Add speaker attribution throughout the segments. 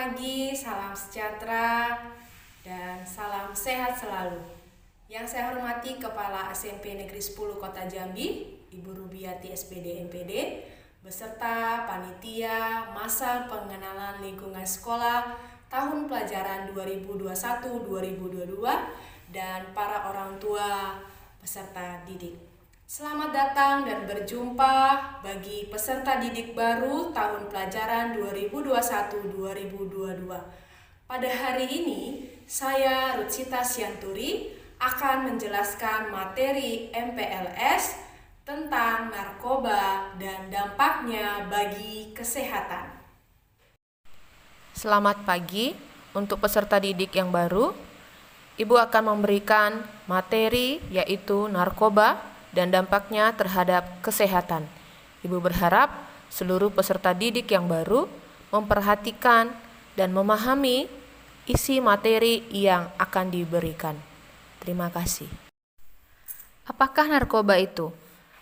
Speaker 1: pagi, salam sejahtera, dan salam sehat selalu. Yang saya hormati Kepala SMP Negeri 10 Kota Jambi, Ibu Rubiati SPD MPD, beserta panitia masa pengenalan lingkungan sekolah tahun pelajaran 2021-2022 dan para orang tua peserta didik. Selamat datang dan berjumpa bagi peserta didik baru tahun pelajaran 2021-2022. Pada hari ini, saya Rutsita Sianturi akan menjelaskan materi MPLS tentang narkoba dan dampaknya bagi kesehatan.
Speaker 2: Selamat pagi untuk peserta didik yang baru. Ibu akan memberikan materi yaitu narkoba dan dampaknya terhadap kesehatan. Ibu berharap seluruh peserta didik yang baru memperhatikan dan memahami isi materi yang akan diberikan. Terima kasih. Apakah narkoba itu?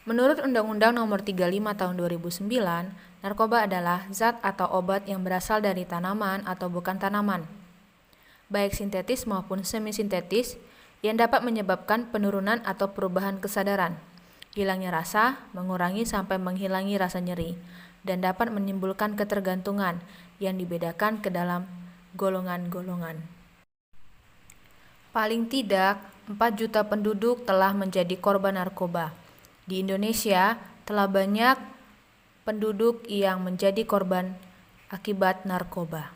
Speaker 2: Menurut Undang-Undang Nomor 35 Tahun 2009, narkoba adalah zat atau obat yang berasal dari tanaman atau bukan tanaman, baik sintetis maupun semi-sintetis, yang dapat menyebabkan penurunan atau perubahan kesadaran, hilangnya rasa, mengurangi sampai menghilangi rasa nyeri, dan dapat menimbulkan ketergantungan yang dibedakan ke dalam golongan-golongan. Paling tidak, 4 juta penduduk telah menjadi korban narkoba. Di Indonesia, telah banyak penduduk yang menjadi korban akibat narkoba.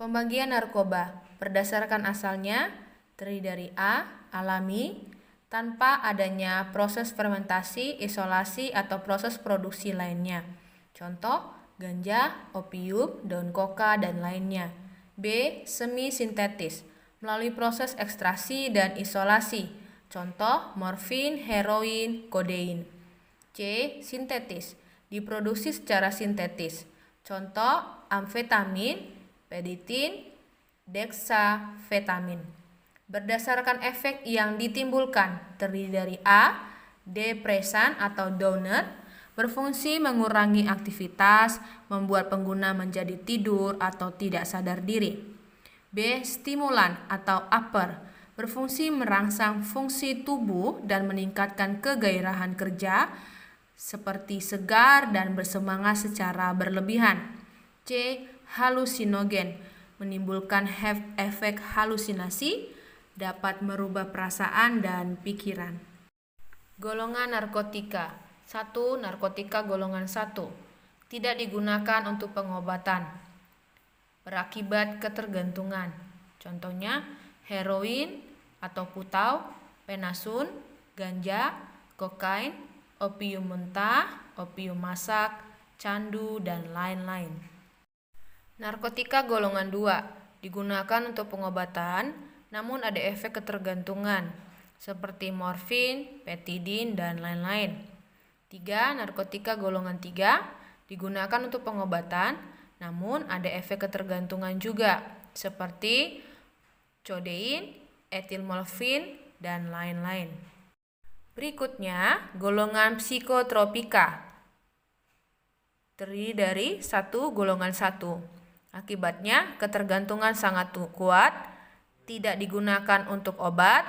Speaker 2: Pembagian narkoba berdasarkan asalnya terdiri dari A. Alami, tanpa adanya proses fermentasi, isolasi, atau proses produksi lainnya. Contoh, ganja, opium, daun koka, dan lainnya. B. Semi-sintetis, melalui proses ekstraksi dan isolasi. Contoh, morfin, heroin, kodein. C. Sintetis, diproduksi secara sintetis. Contoh, amfetamin, peditin, deksafetamin. Berdasarkan efek yang ditimbulkan, terdiri dari A. Depresan atau donut, berfungsi mengurangi aktivitas, membuat pengguna menjadi tidur atau tidak sadar diri. B. Stimulan atau upper, berfungsi merangsang fungsi tubuh dan meningkatkan kegairahan kerja, seperti segar dan bersemangat secara berlebihan. C. Halusinogen, menimbulkan efek halusinasi, dapat merubah perasaan dan pikiran. Golongan narkotika. 1. Narkotika golongan 1. Tidak digunakan untuk pengobatan, berakibat ketergantungan. Contohnya, heroin atau putau, penasun, ganja, kokain, opium mentah, opium masak, candu, dan lain-lain. Narkotika golongan 2 digunakan untuk pengobatan, namun ada efek ketergantungan seperti morfin, petidin, dan lain-lain. 3. Narkotika golongan 3 digunakan untuk pengobatan, namun ada efek ketergantungan juga seperti codein, etilmorfin, dan lain-lain. Berikutnya, golongan psikotropika terdiri dari 1. Golongan 1. Akibatnya, ketergantungan sangat kuat, tidak digunakan untuk obat,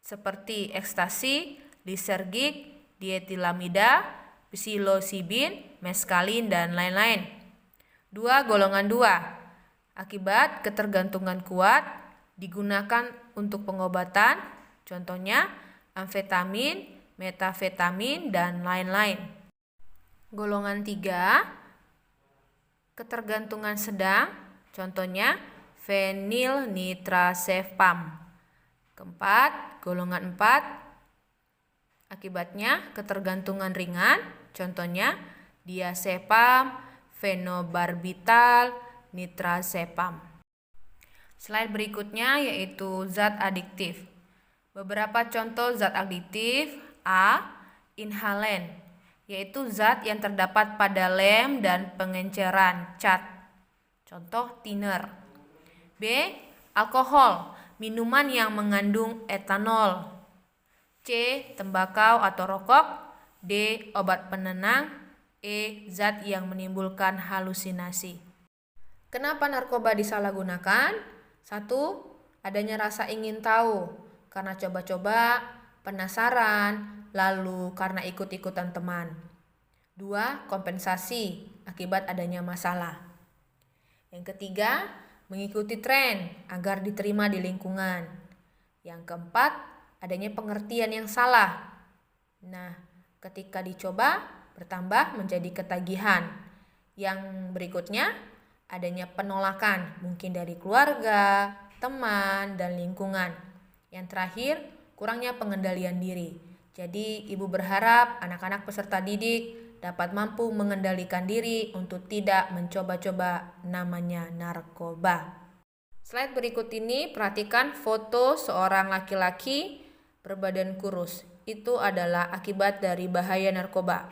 Speaker 2: seperti ekstasi, lisergik, dietilamida, psilosibin, meskalin, dan lain-lain. 2. Golongan 2. Akibat ketergantungan kuat, digunakan untuk pengobatan, contohnya amfetamin, metafetamin, dan lain-lain. Golongan 3. Ketergantungan sedang, contohnya fenilnitrazepam. Keempat, golongan 4. Akibatnya ketergantungan ringan, contohnya diazepam, fenobarbital, nitrazepam. Slide berikutnya yaitu zat adiktif. Beberapa contoh zat adiktif. A. Inhalen, yaitu zat yang terdapat pada lem dan pengenceran cat. Contoh thinner. B. Alkohol, minuman yang mengandung etanol. C. Tembakau atau rokok. D. Obat penenang. E. Zat yang menimbulkan halusinasi. Kenapa narkoba disalahgunakan? 1. Adanya rasa ingin tahu karena coba-coba, penasaran, lalu karena ikut-ikutan teman. 2. Kompensasi akibat adanya masalah. Yang ketiga, mengikuti tren agar diterima di lingkungan. Yang keempat, adanya pengertian yang salah. Nah, ketika dicoba, bertambah menjadi ketagihan. Yang berikutnya, adanya penolakan, mungkin dari keluarga, teman, dan lingkungan. Yang terakhir, kurangnya pengendalian diri. Jadi, Ibu berharap anak-anak peserta didik dapat mampu mengendalikan diri untuk tidak mencoba-coba namanya narkoba. Slide berikut ini perhatikan foto seorang laki-laki berbadan kurus. Itu adalah akibat dari bahaya narkoba.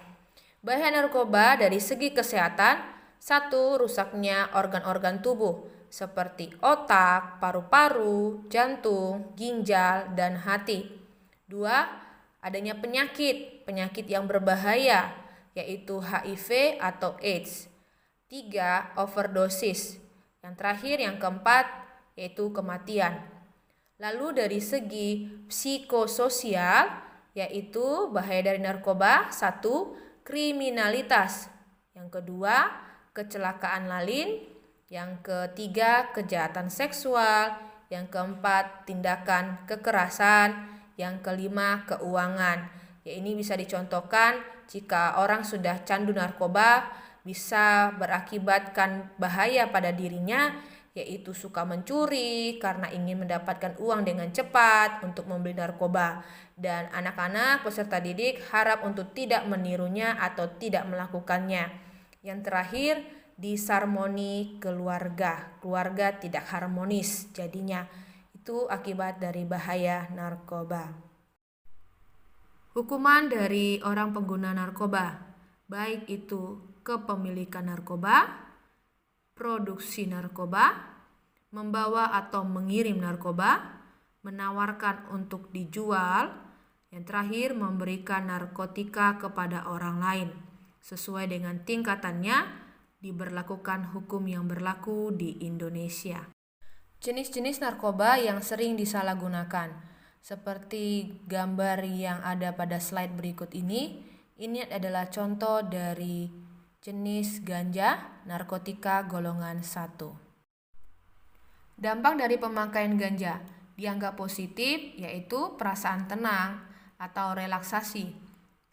Speaker 2: Bahaya narkoba dari segi kesehatan, 1. Rusaknya organ-organ tubuh seperti otak, paru-paru, jantung, ginjal, dan hati. 2. Adanya penyakit yang berbahaya yaitu HIV atau AIDS. 3. Overdosis. Yang terakhir, yang keempat, yaitu kematian. Lalu dari segi psikososial, yaitu bahaya dari narkoba, 1. Kriminalitas. Yang kedua, kecelakaan lalin. Yang ketiga, kejahatan seksual. Yang keempat, tindakan kekerasan. Yang kelima, keuangan. Ya, ini bisa dicontohkan jika orang sudah candu narkoba bisa berakibatkan bahaya pada dirinya, yaitu suka mencuri karena ingin mendapatkan uang dengan cepat untuk membeli narkoba. Dan anak-anak peserta didik harap untuk tidak menirunya atau tidak melakukannya. Yang terakhir, disharmoni keluarga. Keluarga tidak harmonis jadinya. Itu akibat dari bahaya narkoba. Hukuman dari orang pengguna narkoba, baik itu kepemilikan narkoba, produksi narkoba, membawa atau mengirim narkoba, menawarkan untuk dijual, yang terakhir memberikan narkotika kepada orang lain. Sesuai dengan tingkatannya, diberlakukan hukum yang berlaku di Indonesia. Jenis-jenis narkoba yang sering disalahgunakan. Seperti gambar yang ada pada slide berikut ini adalah contoh dari jenis ganja narkotika golongan 1. Dampak dari pemakaian ganja dianggap positif, yaitu perasaan tenang atau relaksasi,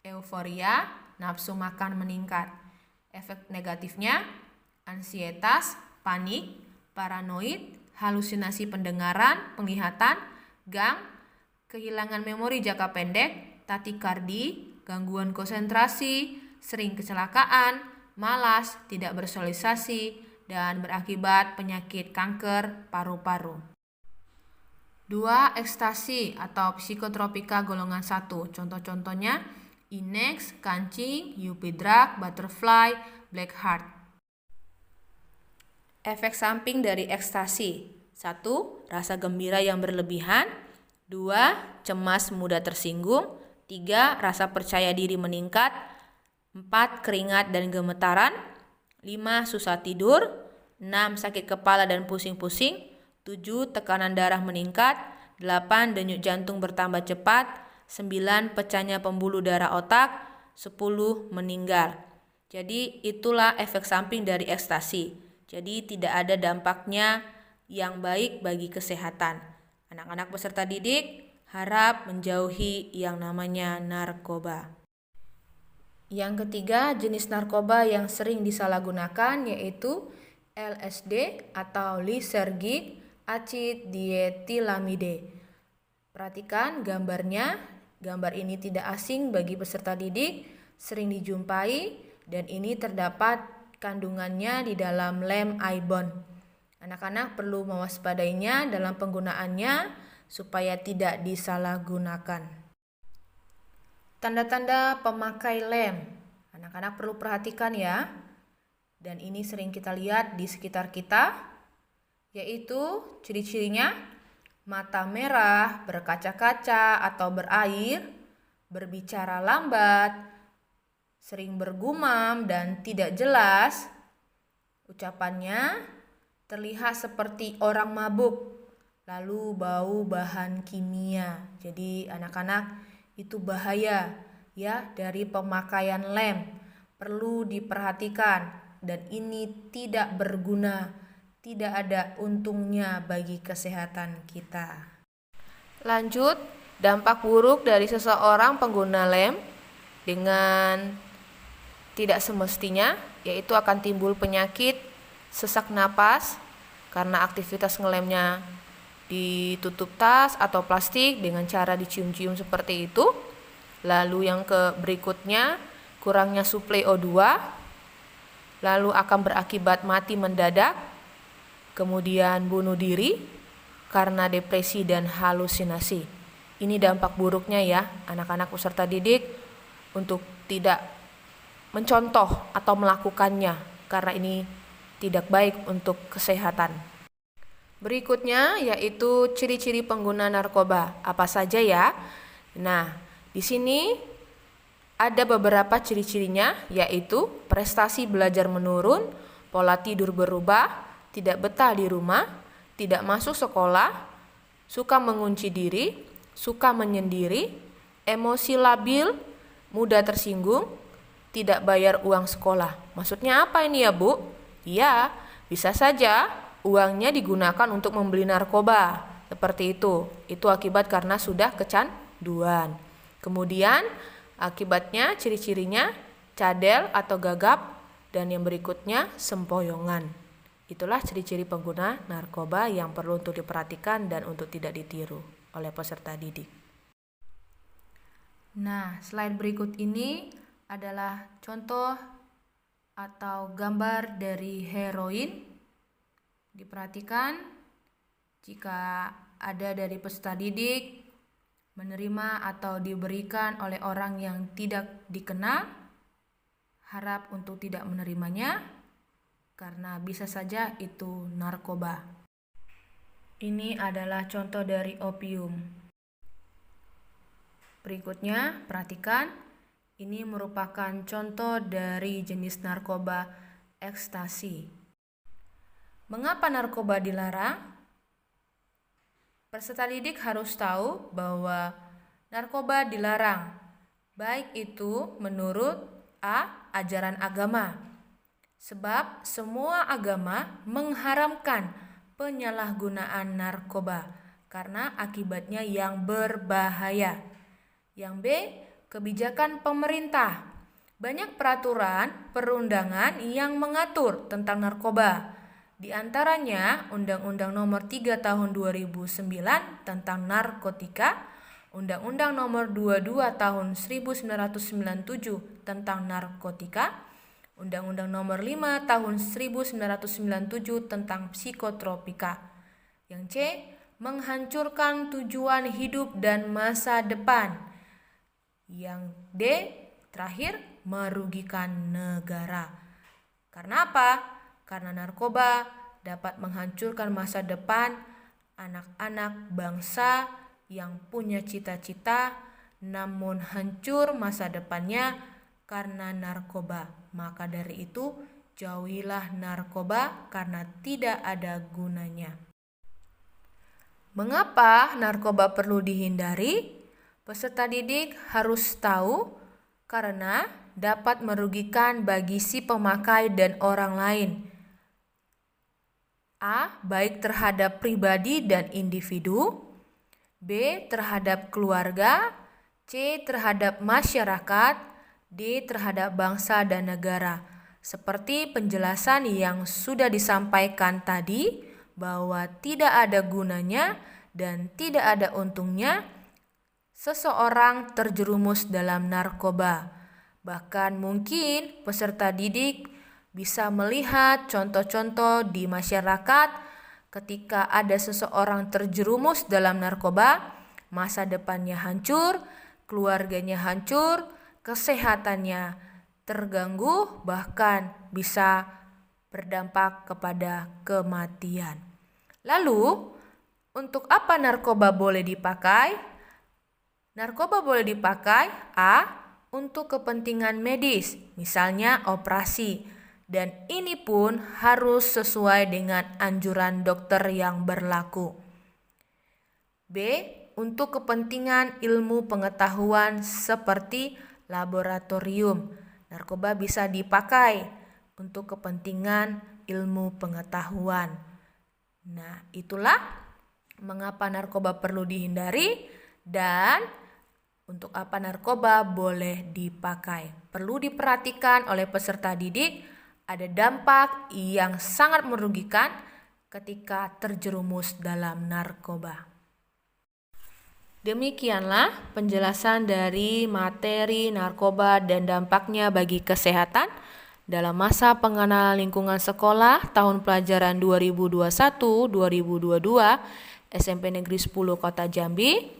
Speaker 2: euforia, nafsu makan meningkat. Efek negatifnya, ansietas, panik, paranoid, halusinasi pendengaran, penglihatan, gang, kehilangan memori jangka pendek, takikardi, gangguan konsentrasi, sering kecelakaan, malas, tidak bersosialisasi, dan berakibat penyakit kanker paru-paru. 2. Ekstasi atau psikotropika golongan 1. Contoh-contohnya Inex, kancing, Upidrug, butterfly, black heart. Efek samping dari ekstasi. 1. Rasa gembira yang berlebihan. 2. Cemas mudah tersinggung. 3. Rasa percaya diri meningkat. 4. Keringat dan gemetaran. 5. Susah tidur. 6. Sakit kepala dan pusing-pusing. 7. Tekanan darah meningkat. 8. Denyut jantung bertambah cepat. 9. Pecahnya pembuluh darah otak. 10. Meninggal. Jadi itulah efek samping dari ekstasi. Jadi tidak ada dampaknya yang baik bagi kesehatan. Anak-anak peserta didik harap menjauhi yang namanya narkoba. Yang ketiga, jenis narkoba yang sering disalahgunakan yaitu LSD atau lysergic acid diethylamide. Perhatikan gambarnya. Gambar ini tidak asing bagi peserta didik, sering dijumpai, dan ini terdapat kandungannya di dalam lem Ibon. Anak-anak perlu mewaspadainya dalam penggunaannya supaya tidak disalahgunakan. Tanda-tanda pemakai lem. Anak-anak perlu perhatikan ya. Dan ini sering kita lihat di sekitar kita, yaitu ciri-cirinya mata merah, berkaca-kaca atau berair, berbicara lambat, sering bergumam dan tidak jelas ucapannya,
Speaker 1: terlihat seperti orang mabuk, lalu bau bahan kimia. Jadi anak-anak, itu bahaya ya dari pemakaian lem. Perlu diperhatikan dan ini tidak berguna, tidak ada untungnya bagi kesehatan kita.
Speaker 2: Lanjut, dampak buruk dari seseorang pengguna lem dengan tidak semestinya, yaitu akan timbul penyakit sesak napas karena aktivitas ngelemnya ditutup tas atau plastik dengan cara dicium-cium seperti itu. Lalu yang berikutnya, kurangnya suplai O2, lalu akan berakibat mati mendadak, kemudian bunuh diri karena depresi dan halusinasi. Ini dampak buruknya ya, anak-anak peserta didik untuk tidak mencontoh atau melakukannya karena ini tidak baik untuk kesehatan. Berikutnya yaitu ciri-ciri pengguna narkoba. Apa saja ya? Nah, di sini ada beberapa ciri-cirinya, yaitu prestasi belajar menurun, pola tidur berubah, tidak betah di rumah, tidak masuk sekolah, suka mengunci diri, suka menyendiri, emosi labil, mudah tersinggung, tidak bayar uang sekolah. Maksudnya apa ini ya, Bu? Iya, bisa saja uangnya digunakan untuk membeli narkoba. Seperti itu. Itu akibat karena sudah kecanduan. Kemudian akibatnya ciri-cirinya cadel atau gagap dan yang berikutnya sempoyongan. Itulah ciri-ciri pengguna narkoba yang perlu untuk diperhatikan dan untuk tidak ditiru oleh peserta didik.
Speaker 1: Nah, slide berikut ini adalah contoh atau gambar dari heroin. Diperhatikan jika ada dari peserta didik menerima atau diberikan oleh orang yang tidak dikenal, harap untuk tidak menerimanya karena bisa saja itu narkoba. Ini adalah contoh dari opium. Berikutnya, perhatikan, ini merupakan contoh dari jenis narkoba ekstasi. Mengapa narkoba dilarang? Peserta didik harus tahu bahwa narkoba dilarang, baik itu menurut ajaran agama. Sebab semua agama mengharamkan penyalahgunaan narkoba karena akibatnya yang berbahaya. Yang B, kebijakan pemerintah. Banyak peraturan perundangan yang mengatur tentang narkoba. Di antaranya Undang-Undang Nomor 3 Tahun 2009 tentang narkotika, Undang-Undang Nomor 22 Tahun 1997 tentang narkotika, Undang-Undang Nomor 5 Tahun 1997 tentang psikotropika. Yang C, menghancurkan tujuan hidup dan masa depan. Yang D, terakhir, merugikan negara. Karena apa? Karena narkoba dapat menghancurkan masa depan anak-anak bangsa yang punya cita-cita namun hancur masa depannya karena narkoba. Maka dari itu, jauhilah narkoba karena tidak ada gunanya. Mengapa narkoba perlu dihindari? Peserta didik harus tahu karena dapat merugikan bagi si pemakai dan orang lain. A, baik terhadap pribadi dan individu, B, terhadap keluarga, C, terhadap masyarakat, D, terhadap bangsa dan negara. Seperti penjelasan yang sudah disampaikan tadi, bahwa tidak ada gunanya dan tidak ada untungnya seseorang terjerumus dalam narkoba. Bahkan mungkin peserta didik bisa melihat contoh-contoh di masyarakat ketika ada seseorang terjerumus dalam narkoba, masa depannya hancur, keluarganya hancur, kesehatannya terganggu, bahkan bisa berdampak kepada kematian. Lalu, untuk apa narkoba boleh dipakai? Narkoba boleh dipakai A, untuk kepentingan medis, misalnya operasi,
Speaker 2: dan ini pun harus sesuai dengan anjuran dokter yang berlaku. B. Untuk kepentingan ilmu pengetahuan seperti laboratorium, narkoba bisa dipakai untuk kepentingan ilmu pengetahuan. Nah, itulah mengapa narkoba perlu dihindari dan untuk apa narkoba boleh dipakai. Perlu diperhatikan oleh peserta didik, ada dampak yang sangat merugikan ketika terjerumus dalam narkoba. Demikianlah penjelasan dari materi narkoba dan dampaknya bagi kesehatan dalam masa pengenalan lingkungan sekolah tahun pelajaran 2021-2022 SMP Negeri 10 Kota Jambi.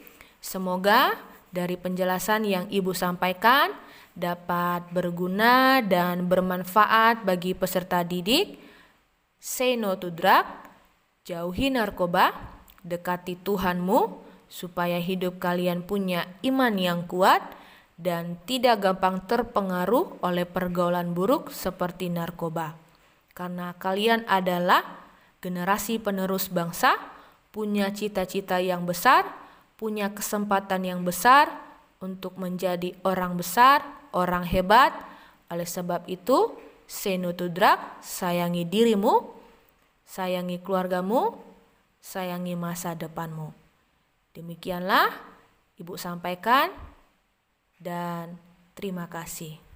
Speaker 2: Semoga dari penjelasan yang Ibu sampaikan dapat berguna dan bermanfaat bagi peserta didik. Say no to drug, jauhi narkoba, dekati Tuhanmu, supaya hidup kalian punya iman yang kuat dan tidak gampang terpengaruh oleh pergaulan buruk seperti narkoba. Karena kalian adalah generasi penerus bangsa, punya cita-cita yang besar, punya kesempatan yang besar untuk menjadi orang besar, orang hebat. Oleh sebab itu, say no to drug, sayangi dirimu, sayangi keluargamu, sayangi masa depanmu. Demikianlah Ibu sampaikan dan terima kasih.